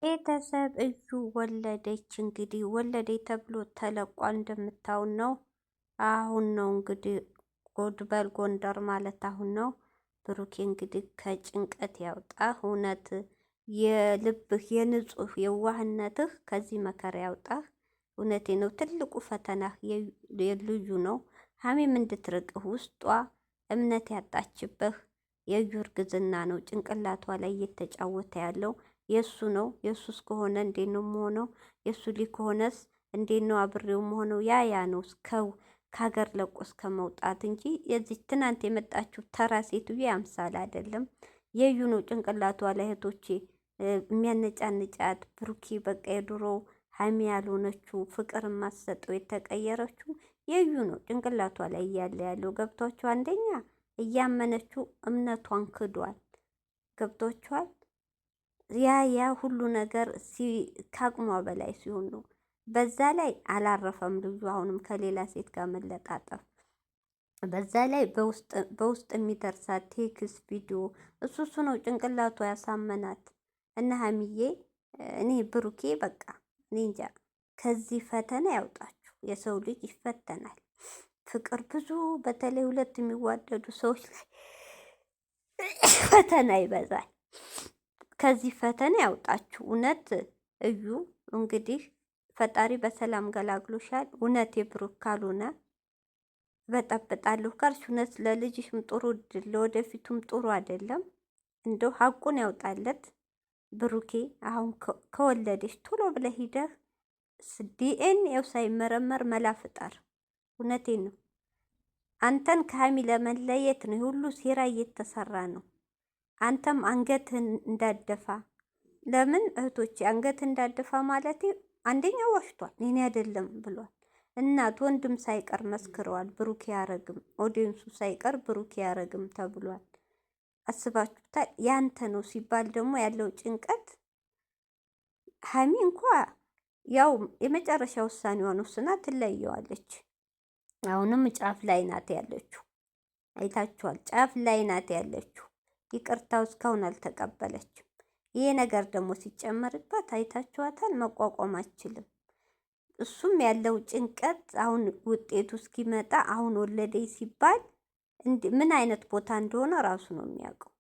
ቤተሰብ እዩ ወለደች። እንግዲህ ወለደች ተብሎ ተለቋል። እንደምታውን ነው። አሁን ነው እንግዲህ ጎድበል ጎንደር ማለት አሁን ነው። ብሩኬ እንግዲህ ከጭንቀት ያውጣ። እውነት የልብህ የንጹህ የዋህነትህ ከዚህ መከራ ያውጣ። እውነቴ ነው። ትልቁ ፈተና የልዩ ነው። ሀሚም እንድትርቅህ ውስጧ እምነት ያጣችብህ የዩ እርግዝና ነው። ጭንቅላቷ ላይ እየተጫወተ ያለው የሱ ነው። የሱ እስከሆነ እንዴት ነው የምሆነው? የሱ ልጅ ከሆነስ እንዴት ነው አብሬው የምሆነው? ያ ነው እስከው ከሀገር ለቆ እስከ መውጣት እንጂ የዚህ ትናንት የመጣችው ተራ ሴትዮ አምሳል አይደለም። የዩ ነው ጭንቅላቷ ላይ እህቶቼ የሚያነጫንጫት። ብሩኬ በቃ የድሮ ሀሚ ያልሆነችው ፍቅር የማትሰጠው የተቀየረችው የዩ ነው ጭንቅላቷ ላይ እያለ ያለው ገብቷቸው። አንደኛ እያመነችው እምነቷን ክዷል። ገብቷቸዋል። ያ ሁሉ ነገር ከአቅሟ በላይ ሲሆን ነው። በዛ ላይ አላረፈም ልጁ አሁንም ከሌላ ሴት ጋር መለጣጠፍ። በዛ ላይ በውስጥ የሚደርሳት ቴክስት ቪዲዮ እሱ ነው ጭንቅላቷ ያሳመናት። እና ሀሚዬ እኔ ብሩኬ በቃ እኔ እንጃ ከዚህ ፈተና ያውጣችሁ። የሰው ልጅ ይፈተናል። ፍቅር ብዙ በተለይ ሁለት የሚዋደዱ ሰዎች ላይ ፈተና ይበዛል። ከዚህ ፈተና ያውጣችሁ። እውነት እዩ እንግዲህ ፈጣሪ በሰላም ገላግሎሻል። እውነት የብሩክ ካልሆነ በጠብጣለሁ ካልሽ እውነት ለልጅሽም ጥሩ እድል ለወደፊቱም ጥሩ አይደለም። እንደው ሀቁን ያውጣለት ብሩኬ። አሁን ከወለደሽ ቶሎ ብለህ ሂደህ ዲኤንኤው ሳይመረመር መላ ፍጠር። እውነቴን ነው። አንተን ከሀሚ ለመለየት ነው ሁሉ ሴራ እየተሰራ ነው። አንተም አንገትህን እንዳደፋ። ለምን እህቶቼ አንገት እንዳደፋ ማለት አንደኛው ዋሽቷል፣ እኔ አይደለም ብሏል። እናት ወንድም ሳይቀር መስክረዋል። ብሩኬ ያረግም ኦዲየንሱ ሳይቀር ብሩኬ ያረግም ተብሏል። አስባችሁታል? ያንተ ነው ሲባል ደግሞ ያለው ጭንቀት። ሀሚ እንኳ ያው የመጨረሻ ውሳኔዋን ወስና ትለየዋለች። አሁንም ጫፍ ላይ ናት ያለችው። አይታችኋል? ጫፍ ላይ ናት ያለችው። ይቅርታው እስካሁን አልተቀበለችም። ይሄ ነገር ደግሞ ሲጨመርባት አይታችኋታል? መቋቋም አትችልም። እሱም ያለው ጭንቀት አሁን ውጤቱ እስኪመጣ አሁን ወለደኝ ሲባል ምን አይነት ቦታ እንደሆነ ራሱ ነው የሚያውቀው።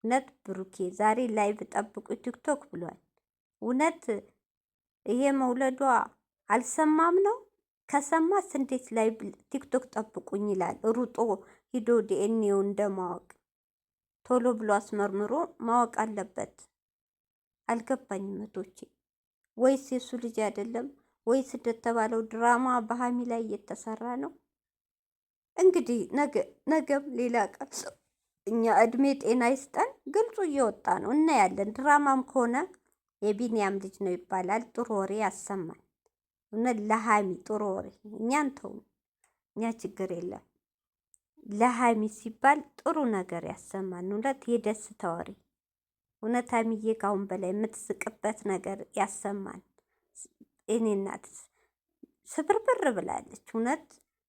እውነት ብሩኬ ዛሬ ላይቭ ጠብቁ ቲክቶክ ብሏል። እውነት ይሄ መውለዷ አልሰማም ነው? ከሰማስ እንዴት ላይቭ ቲክቶክ ጠብቁኝ ይላል? ሩጦ ሂዶ ዲኤንኤው እንደማወቅ ቶሎ ብሎ አስመርምሮ ማወቅ አለበት። አልገባኝም እህቶቼ። ወይስ የሱ ልጅ አይደለም? ወይስ እንደተባለው ድራማ በሀሚ ላይ እየተሰራ ነው? እንግዲህ ነገም ሌላ ቀን እኛ እድሜ ጤና ይስጠን። ግልጹ እየወጣ ነው እናያለን። ድራማም ከሆነ የቢኒያም ልጅ ነው ይባላል። ጥሩ ወሬ ያሰማል። እውነት ለሀሚ ጥሩ ወሬ እኛን ተው፣ እኛ ችግር የለም። ለሀሚ ሲባል ጥሩ ነገር ያሰማን። እውነት የደስታ ወሬ እውነት ሀሚዬ ካሁን በላይ የምትስቅበት ነገር ያሰማን። እኔ እናት ስብርብር ብላለች። እውነት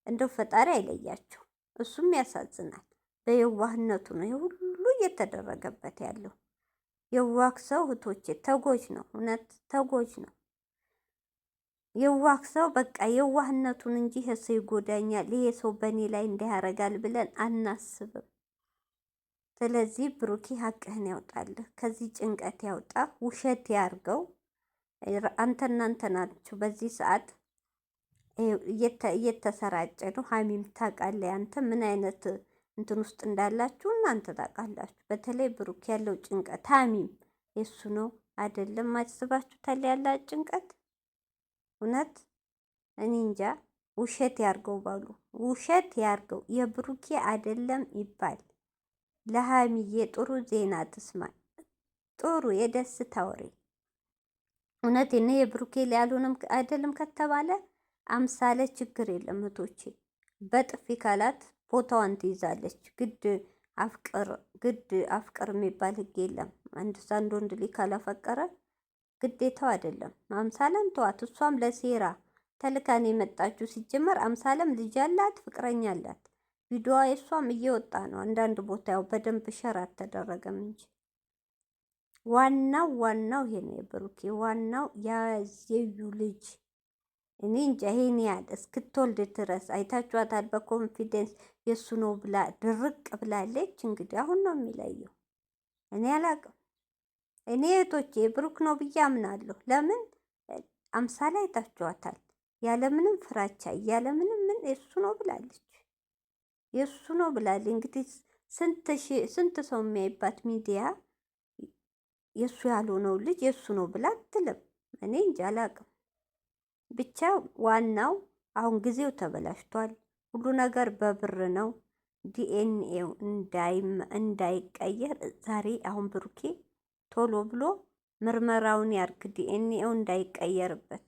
እንደው ፈጣሪ አይለያቸው። እሱም ያሳዝናል። በየዋህነቱ ነው ይህ ሁሉ እየተደረገበት ያለው። የዋህ ሰው እህቶቼ ተጎጅ ነው። እውነት ተጎጅ ነው። የዋህ ሰው በቃ የዋህነቱን እንጂ ይሄ ሰው ይጎዳኛል፣ ይሄ ሰው በእኔ ላይ እንዳያረጋል ብለን አናስብም። ስለዚህ ብሩኬ ሀቅህን ያውጣልህ፣ ከዚህ ጭንቀት ያውጣ፣ ውሸት ያርገው። አንተ እናንተ ናችሁ በዚህ ሰዓት እየተሰራጨ ነው። ሀሚም ታውቃለህ፣ አንተ ምን አይነት እንትን ውስጥ እንዳላችሁ እናንተ ታውቃላችሁ። በተለይ ብሩክ ያለው ጭንቀት ሀሚም የሱ ነው አይደለም። አስባችሁ ታለ ያላት ጭንቀት እውነት እኔ እንጃ። ውሸት ያርገው ባሉ ውሸት ያርገው። የብሩኬ አይደለም ይባል። ለሀሚዬ ጥሩ ዜና ትስማ፣ ጥሩ የደስታ ወሬ። እውነት እኔ የብሩኬ ላይ ያልሆነም አይደለም ከተባለ አምሳለ ችግር የለም እህቶቼ። በጥፊ ካላት ቦታዋን ትይዛለች። ግድ አፍቅር የሚባል ህግ የለም። አንድ ወንድ ልጅ ካላፈቀረ ግዴታው አይደለም። አምሳለም ተዋት። እሷም ለሴራ ተልካን የመጣችው ሲጀመር። አምሳለም ልጅ አላት፣ ፍቅረኛ አላት። ቪዲዮዋ የእሷም እየወጣ ነው። አንዳንድ ቦታ ያው በደንብ ሸር አልተደረገም እንጂ ዋናው ይሄ ነው የብሩኬ ዋናው ያዘዩ ልጅ። እኔ እንጃ ይሄን ያህል እስክትወልድ ድረስ አይታችኋታል። በኮንፊደንስ የእሱ ነው ብላ ድርቅ ብላለች። እንግዲህ አሁን ነው የሚለየው። እኔ አላቅም። እኔ እህቶቼ ብሩክ ነው ብዬ አምናለሁ። ለምን አምሳል አይታችኋታል። ያለምንም ፍራቻ ያለምንም ምን የእሱ ነው ብላለች። የእሱ ነው ብላለች። እንግዲህ ስንት ሰው የሚያይባት ሚዲያ የእሱ ያልሆነው ልጅ የእሱ ነው ብላ አትልም። እኔ እንጃ አላቅም። ብቻ ዋናው አሁን ጊዜው ተበላሽቷል። ሁሉ ነገር በብር ነው። ዲኤንኤው እንዳይቀየር ዛሬ አሁን ብሩኬ ቶሎ ብሎ ምርመራውን ያርግ፣ ዲኤንኤው እንዳይቀየርበት።